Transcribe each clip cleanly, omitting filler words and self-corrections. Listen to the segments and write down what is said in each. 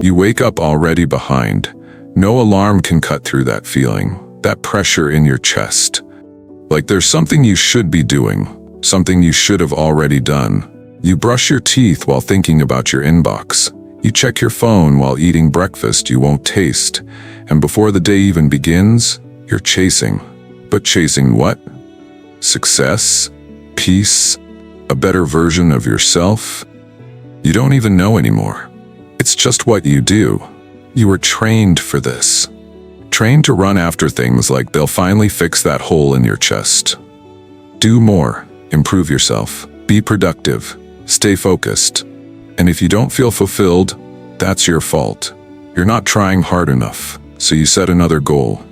You wake up already behind. No alarm can cut through that feeling, that pressure in your chest. Like there's something you should be doing, something you should have already done. You brush your teeth while thinking about your inbox. You check your phone while eating breakfast you won't taste. And before the day even begins, you're chasing. But chasing what? Success? Peace? A better version of yourself? You don't even know anymore. It's just what you do. You were trained for this. Trained to run after things like they'll finally fix that hole in your chest. Do more. Improve yourself. Be productive. Stay focused. And if you don't feel fulfilled, that's your fault. You're not trying hard enough, so you set another goal.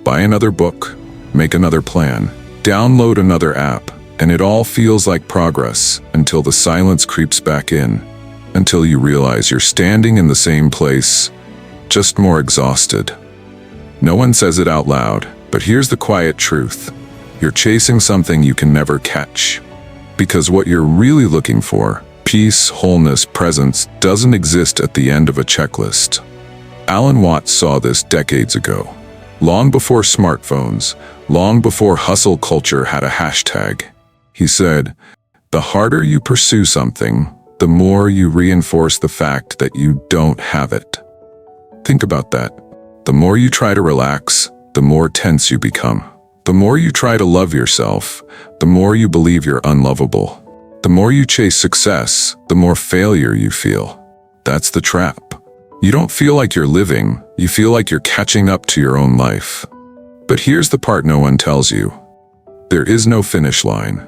Buy another book. Make another plan. Download another app. And it all feels like progress until the silence creeps back in. Until you realize you're standing in the same place, just more exhausted. No one says it out loud, but here's the quiet truth. You're chasing something you can never catch. Because what you're really looking for, peace, wholeness, presence, doesn't exist at the end of a checklist. Alan Watts saw this decades ago. Long before smartphones, long before hustle culture had a hashtag. He said, "The harder you pursue something, the more you reinforce the fact that you don't have it." Think about that. The more you try to relax, the more tense you become. The more you try to love yourself, the more you believe you're unlovable. The more you chase success, the more failure you feel. That's the trap. You don't feel like you're living, you feel like you're catching up to your own life. But here's the part no one tells you. There is no finish line.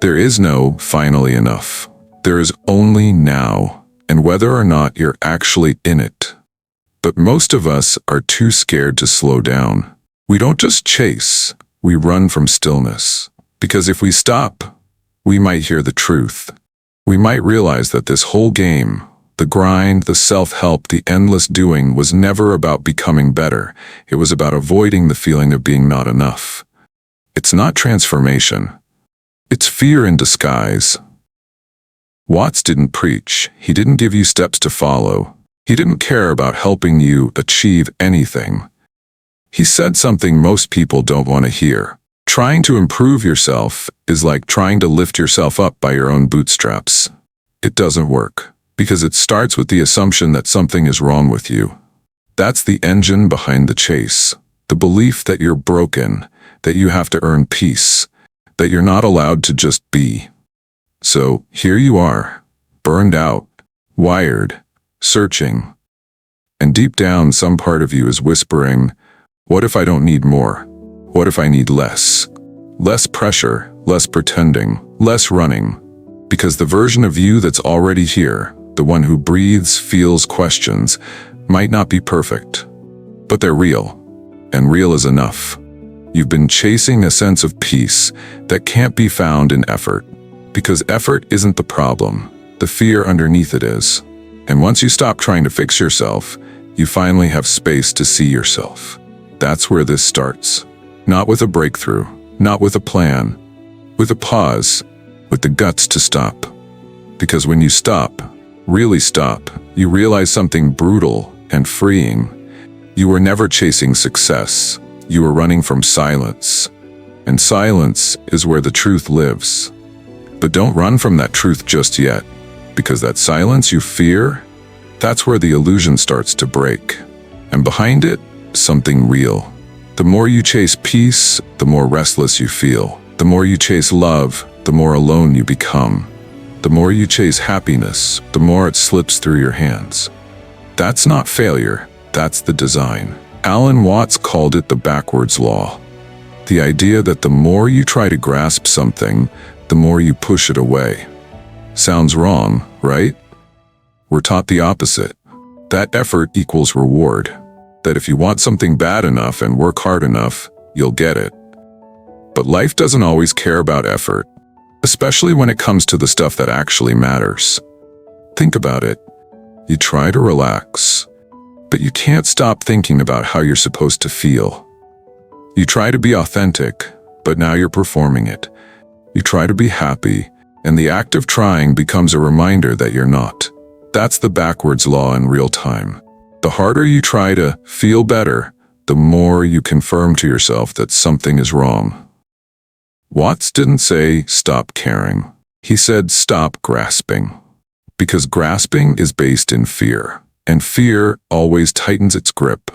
There is no finally enough. There is only now, and whether or not you're actually in it. But most of us are too scared to slow down. We don't just chase, we run from stillness. Because if we stop, we might hear the truth. We might realize that this whole game, the grind, the self-help, the endless doing was never about becoming better. It was about avoiding the feeling of being not enough. It's not transformation. It's fear in disguise. Watts didn't preach. He didn't give you steps to follow. He didn't care about helping you achieve anything. He said something most people don't want to hear. Trying to improve yourself is like trying to lift yourself up by your own bootstraps. It doesn't work, because it starts with the assumption that something is wrong with you. That's the engine behind the chase. The belief that you're broken, that you have to earn peace, that you're not allowed to just be. So here you are, burned out, wired, searching. And deep down, some part of you is whispering, what if I don't need more? What if I need less? Less pressure, less pretending, less running. Because the version of you that's already here, the one who breathes, feels, questions, might not be perfect. But they're real, and real is enough. You've been chasing a sense of peace that can't be found in effort. Because effort isn't the problem, the fear underneath it is. And once you stop trying to fix yourself, you finally have space to see yourself. That's where this starts. Not with a breakthrough, not with a plan, with a pause, with the guts to stop. Because when you stop, really stop, you realize something brutal and freeing. You were never chasing success. You were running from silence. And silence is where the truth lives. But don't run from that truth just yet, because that silence you fear, that's where the illusion starts to break. And behind it, something real. The more you chase peace, the more restless you feel. The more you chase love, the more alone you become. The more you chase happiness, the more it slips through your hands. That's not failure, that's the design. Alan Watts called it the backwards law. The idea that the more you try to grasp something, the more you push it away. Sounds wrong, right? We're taught the opposite. That effort equals reward. That if you want something bad enough and work hard enough, you'll get it. But life doesn't always care about effort, especially when it comes to the stuff that actually matters. Think about it. You try to relax, but you can't stop thinking about how you're supposed to feel. You try to be authentic, but now you're performing it. You try to be happy, and the act of trying becomes a reminder that you're not. That's the backwards law in real time. The harder you try to feel better, the more you confirm to yourself that something is wrong. Watts didn't say stop caring. He said stop grasping. Because grasping is based in fear, and fear always tightens its grip.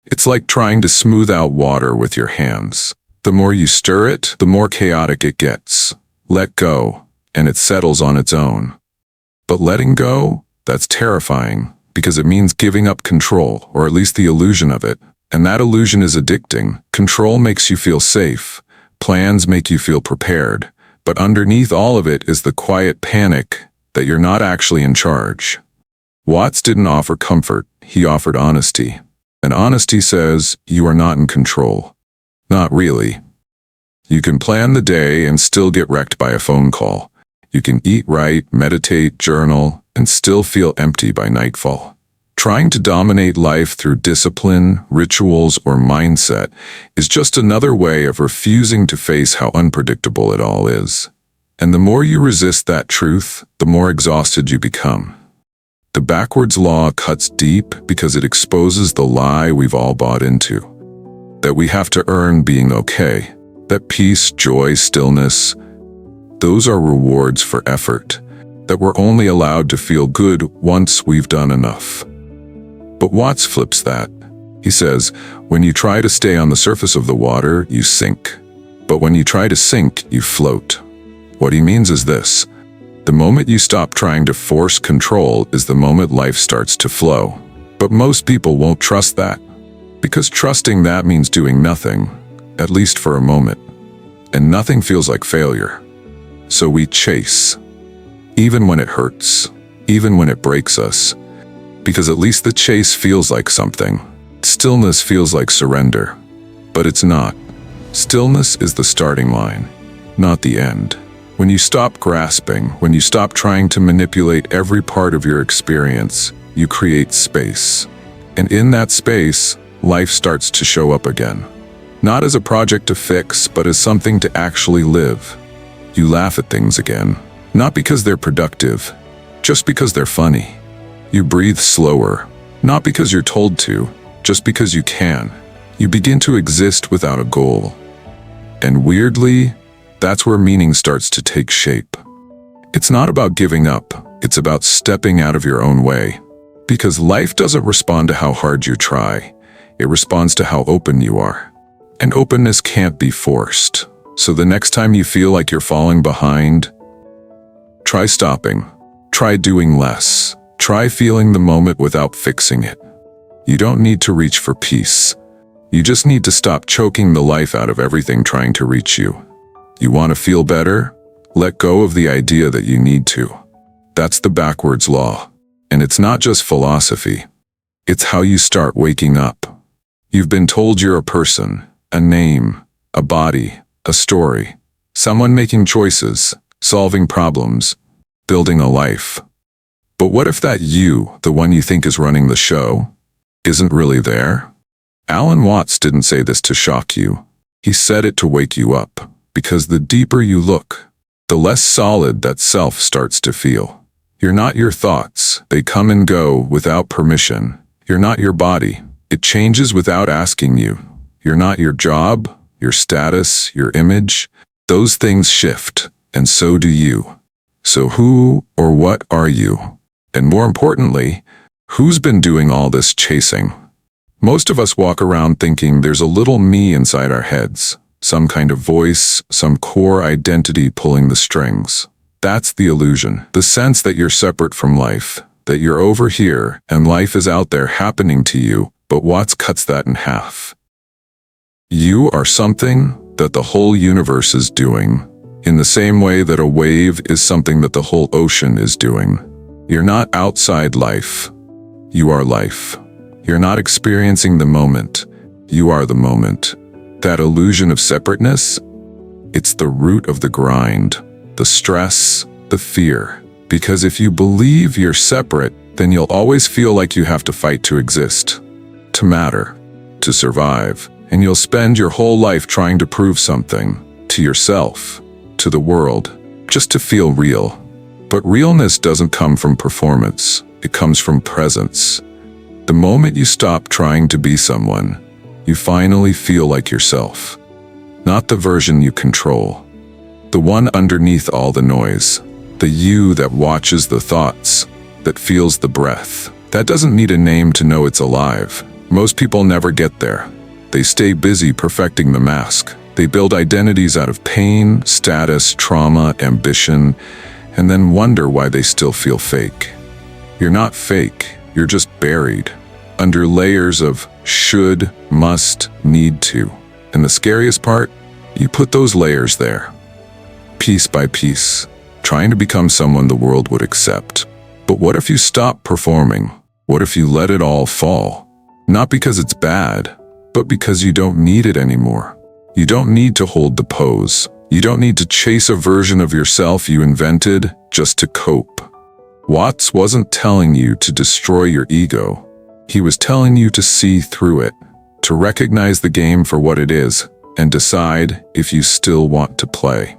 It's like trying to smooth out water with your hands. The more you stir it, the more chaotic it gets. Let go, and it settles on its own. But letting go, that's terrifying, because it means giving up control, or at least the illusion of it. And that illusion is addicting. Control makes you feel safe. Plans make you feel prepared. But underneath all of it is the quiet panic that you're not actually in charge. Watts didn't offer comfort, he offered honesty. And honesty says, you are not in control. Not really. You can plan the day and still get wrecked by a phone call. You can eat right, meditate, journal, and still feel empty by nightfall. Trying to dominate life through discipline, rituals, or mindset is just another way of refusing to face how unpredictable it all is. And the more you resist that truth, the more exhausted you become. The backwards law cuts deep because it exposes the lie we've all bought into. That we have to earn being okay. That peace, joy, stillness, those are rewards for effort. That we're only allowed to feel good once we've done enough. But Watts flips that. He says, when you try to stay on the surface of the water, you sink. But when you try to sink, you float. What he means is this. The moment you stop trying to force control is the moment life starts to flow. But most people won't trust that. Because trusting that means doing nothing, at least for a moment. And nothing feels like failure. So we chase. Even when it hurts. Even when it breaks us. Because at least the chase feels like something. Stillness feels like surrender. But it's not. Stillness is the starting line, not the end. When you stop grasping, when you stop trying to manipulate every part of your experience, you create space. And in that space, life starts to show up again. Not as a project to fix, but as something to actually live. You laugh at things again, not because they're productive, just because they're funny. You breathe slower, not because you're told to, just because you can. You begin to exist without a goal. And weirdly, that's where meaning starts to take shape. It's not about giving up, it's about stepping out of your own way. Because life doesn't respond to how hard you try, it responds to how open you are. And openness can't be forced. So the next time you feel like you're falling behind, try stopping. Try doing less. Try feeling the moment without fixing it. You don't need to reach for peace. You just need to stop choking the life out of everything trying to reach you. You want to feel better? Let go of the idea that you need to. That's the backwards law. And it's not just philosophy. It's how you start waking up. You've been told you're a person, a name, a body, a story, someone making choices, solving problems, building a life. But what if that you, the one you think is running the show, isn't really there? Alan Watts didn't say this to shock you. He said it to wake you up. Because the deeper you look, the less solid that self starts to feel. You're not your thoughts. They come and go without permission. You're not your body. It changes without asking you. You're not your job, your status, your image. Those things shift, and so do you. So who or what are you? And more importantly, who's been doing all this chasing? Most of us walk around thinking there's a little me inside our heads. Some kind of voice, some core identity pulling the strings. That's the illusion. The sense that you're separate from life, that you're over here and life is out there happening to you, but Watts cuts that in half. You are something that the whole universe is doing, in the same way that a wave is something that the whole ocean is doing. You're not outside life. You are life. You're not experiencing the moment. You are the moment. That illusion of separateness, it's the root of the grind, the stress, the fear. Because if you believe you're separate, then you'll always feel like you have to fight to exist, to matter, to survive. And you'll spend your whole life trying to prove something, to yourself, to the world, just to feel real. But realness doesn't come from performance. it comes from presence. The moment you stop trying to be someone, you finally feel like yourself. Not the version you control. The one underneath all the noise. The you that watches the thoughts, that feels the breath. That doesn't need a name to know it's alive. Most people never get there. They stay busy perfecting the mask. They build identities out of pain, status, trauma, ambition, and then wonder why they still feel fake. You're not fake, you're just buried under layers of should, must, need to. And the scariest part, you put those layers there, piece by piece, trying to become someone the world would accept. But what if you stop performing? What if you let it all fall? Not because it's bad, but because you don't need it anymore. You don't need to hold the pose. You don't need to chase a version of yourself you invented just to cope. Watts wasn't telling you to destroy your ego. He was telling you to see through it, to recognize the game for what it is, and decide if you still want to play.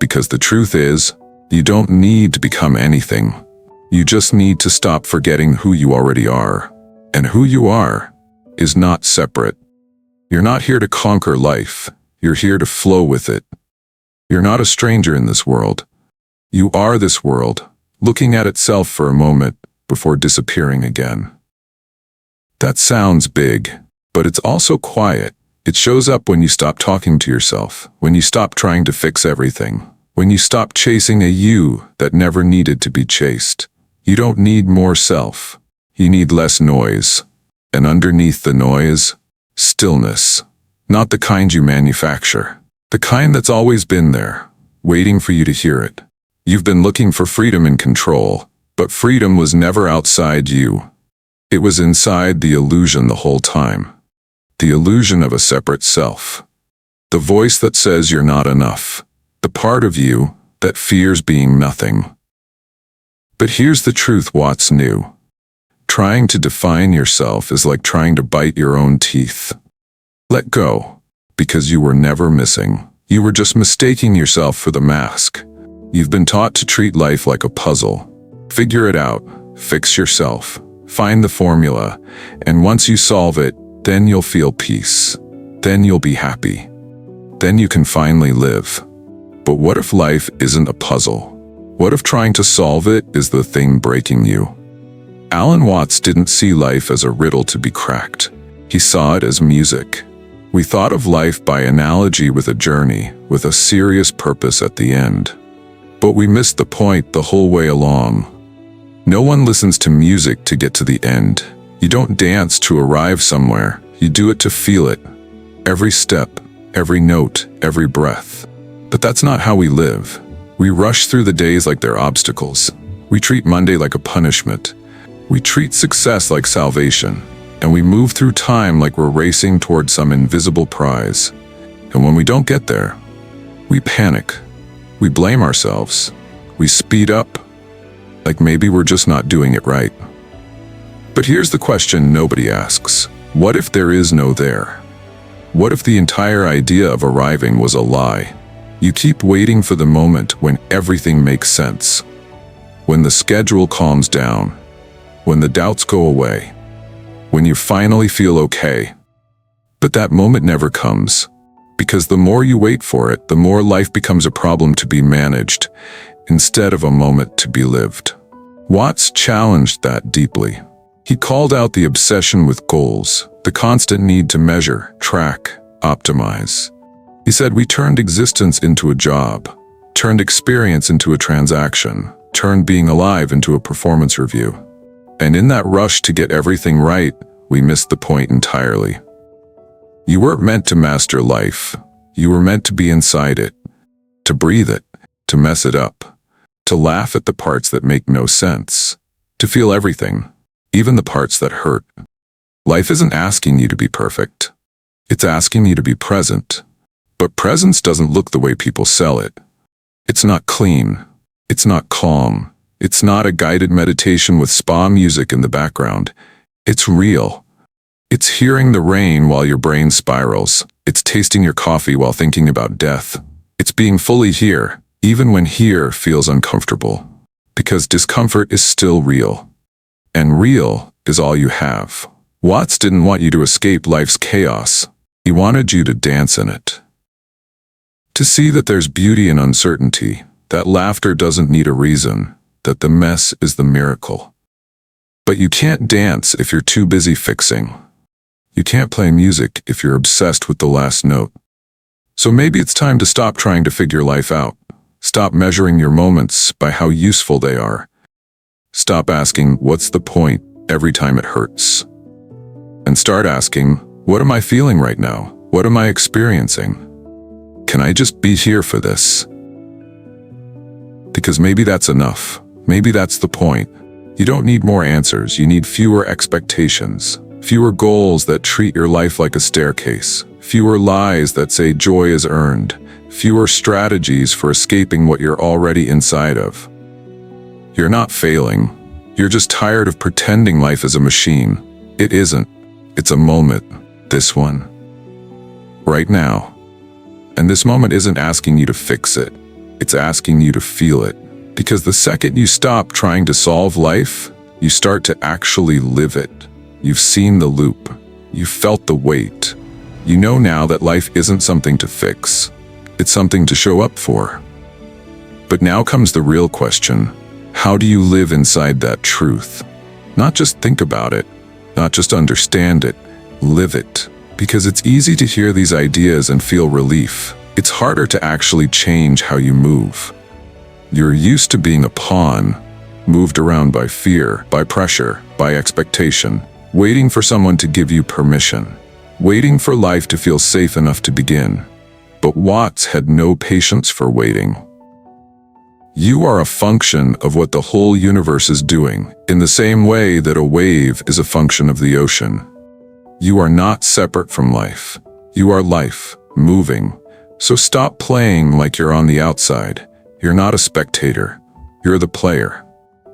Because the truth is, you don't need to become anything. You just need to stop forgetting who you already are. And who you are is not separate. You're not here to conquer life. You're here to flow with it. You're not a stranger in this world. You are this world, looking at itself for a moment before disappearing again. That sounds big, but it's also quiet. It shows up when you stop talking to yourself, when you stop trying to fix everything, when you stop chasing a you that never needed to be chased. You don't need more self. You need less noise. And underneath the noise, stillness. Not the kind you manufacture. The kind that's always been there, waiting for you to hear it. You've been looking for freedom and control, but freedom was never outside you. It was inside the illusion the whole time. The illusion of a separate self. The voice that says you're not enough. The part of you that fears being nothing. But here's the truth Watts knew. Trying to define yourself is like trying to bite your own teeth. Let go, because you were never missing. You were just mistaking yourself for the mask. You've been taught to treat life like a puzzle. Figure it out, fix yourself, find the formula, and once you solve it, then you'll feel peace. Then you'll be happy. Then you can finally live. But what if life isn't a puzzle? What if trying to solve it is the thing breaking you? Alan Watts didn't see life as a riddle to be cracked. He saw it as music. We thought of life by analogy with a journey, with a serious purpose at the end. But we missed the point the whole way along. No one listens to music to get to the end. You don't dance to arrive somewhere. You do it to feel it. Every step, every note, every breath. But that's not how we live. We rush through the days like they're obstacles. We treat Monday like a punishment. We treat success like salvation. And we move through time like we're racing toward some invisible prize. And when we don't get there, we panic. We blame ourselves. We speed up, like maybe we're just not doing it right. But here's the question nobody asks. What if there is no there? What if the entire idea of arriving was a lie? You keep waiting for the moment when everything makes sense. When the schedule calms down. When the doubts go away. When you finally feel okay. But that moment never comes. Because the more you wait for it, the more life becomes a problem to be managed, instead of a moment to be lived. Watts challenged that deeply. He called out the obsession with goals, the constant need to measure, track, optimize. He said we turned existence into a job, turned experience into a transaction, turned being alive into a performance review. And in that rush to get everything right, we missed the point entirely. You weren't meant to master life. You were meant to be inside it, to breathe it, to mess it up, to laugh at the parts that make no sense, to feel everything, even the parts that hurt. Life isn't asking you to be perfect. It's asking you to be present. But presence doesn't look the way people sell it. It's not clean. It's not calm. It's not a guided meditation with spa music in the background. It's real. It's hearing the rain while your brain spirals. It's tasting your coffee while thinking about death. It's being fully here, even when here feels uncomfortable. Because discomfort is still real. and real is all you have. Watts didn't want you to escape life's chaos. He wanted you to dance in it. To see that there's beauty in uncertainty, that laughter doesn't need a reason, that the mess is the miracle. But you can't dance if you're too busy fixing. You can't play music if you're obsessed with the last note. So maybe it's time to stop trying to figure life out. Stop measuring your moments by how useful they are. Stop asking, what's the point, every time it hurts. And start asking, what am I feeling right now? What am I experiencing? Can I just be here for this? Because maybe that's enough. Maybe that's the point. You don't need more answers, you need fewer expectations. Fewer goals that treat your life like a staircase. Fewer lies that say joy is earned. Fewer strategies for escaping what you're already inside of. You're not failing. You're just tired of pretending life is a machine. It isn't. It's a moment. This one. Right now. And this moment isn't asking you to fix it. It's asking you to feel it. Because the second you stop trying to solve life, you start to actually live it. You've seen the loop. You've felt the weight. You know now that life isn't something to fix. It's something to show up for. But now comes the real question. How do you live inside that truth? Not just think about it. Not just understand it. Live it. Because it's easy to hear these ideas and feel relief. It's harder to actually change how you move. You're used to being a pawn, moved around by fear, by pressure, by expectation, waiting for someone to give you permission, waiting for life to feel safe enough to begin. But Watts had no patience for waiting. You are a function of what the whole universe is doing, in the same way that a wave is a function of the ocean. You are not separate from life. You are life, moving. So stop playing like you're on the outside. You're not a spectator. You're the player.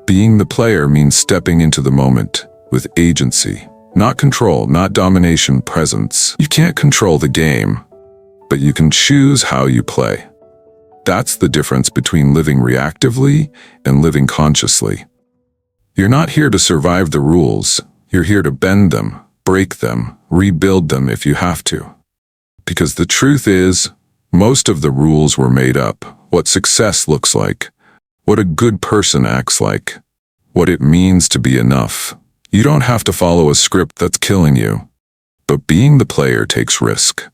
Being the player means stepping into the moment with agency. Not control, not domination, presence. You can't control the game, but you can choose how you play. That's the difference between living reactively and living consciously. You're not here to survive the rules. You're here to bend them, break them, rebuild them if you have to. Because the truth is, most of the rules were made up. What success looks like, what a good person acts like, what it means to be enough. You don't have to follow a script that's killing you. But being the player takes risk.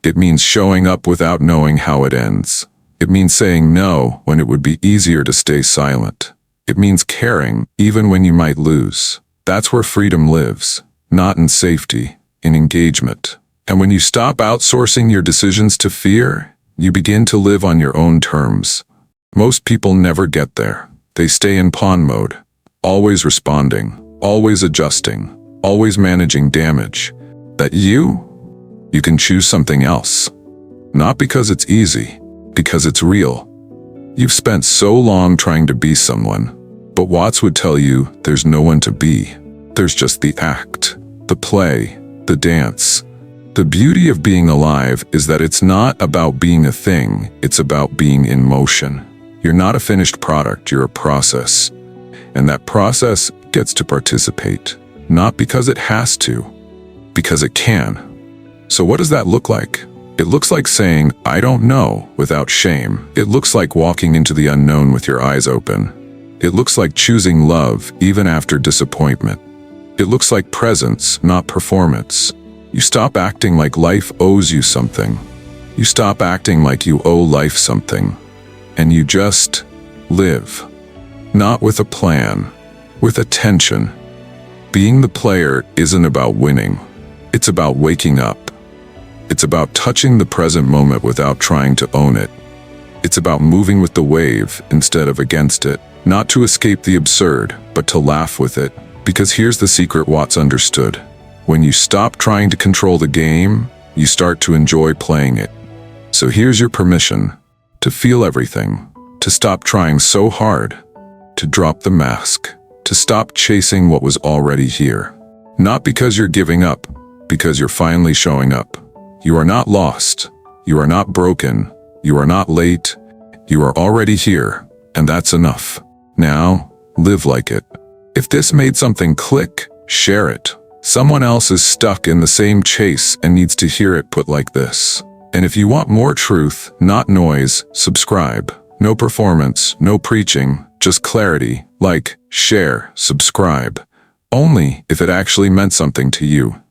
It means showing up without knowing how it ends. It means saying no when it would be easier to stay silent. It means caring even when you might lose. That's where freedom lives, not in safety, in engagement. And when you stop outsourcing your decisions to fear, you begin to live on your own terms. Most people never get there. They stay in pawn mode, always responding, always adjusting, always managing damage. That you can choose something else. Not because it's easy, because it's real. You've spent so long trying to be someone, but Watts would tell you there's no one to be. There's just the act, the play, the dance. The beauty of being alive is that it's not about being a thing, it's about being in motion. You're not a finished product, you're a process. And that process gets to participate, not because it has to, because it can. So what does that look like? It looks like saying, I don't know, without shame. It looks like walking into the unknown with your eyes open. It looks like choosing love even after disappointment. It looks like presence, not performance. You stop acting like life owes you something. You stop acting like you owe life something. And you just live. Not with a plan, with attention. Being the player isn't about winning. It's about waking up. It's about touching the present moment without trying to own it. It's about moving with the wave instead of against it. Not to escape the absurd, but to laugh with it. Because here's the secret Watts understood. When you stop trying to control the game, you start to enjoy playing it. So here's your permission to feel everything, to stop trying so hard, to drop the mask, to stop chasing what was already here. Not because you're giving up, because you're finally showing up. You are not lost. You are not broken. You are not late. You are already here, and that's enough. Now, live like it. If this made something click, share it. Someone else is stuck in the same chase and needs to hear it put like this. And if you want more truth, not noise, subscribe. No performance, no preaching, just clarity. Like, share, subscribe. Only if it actually meant something to you.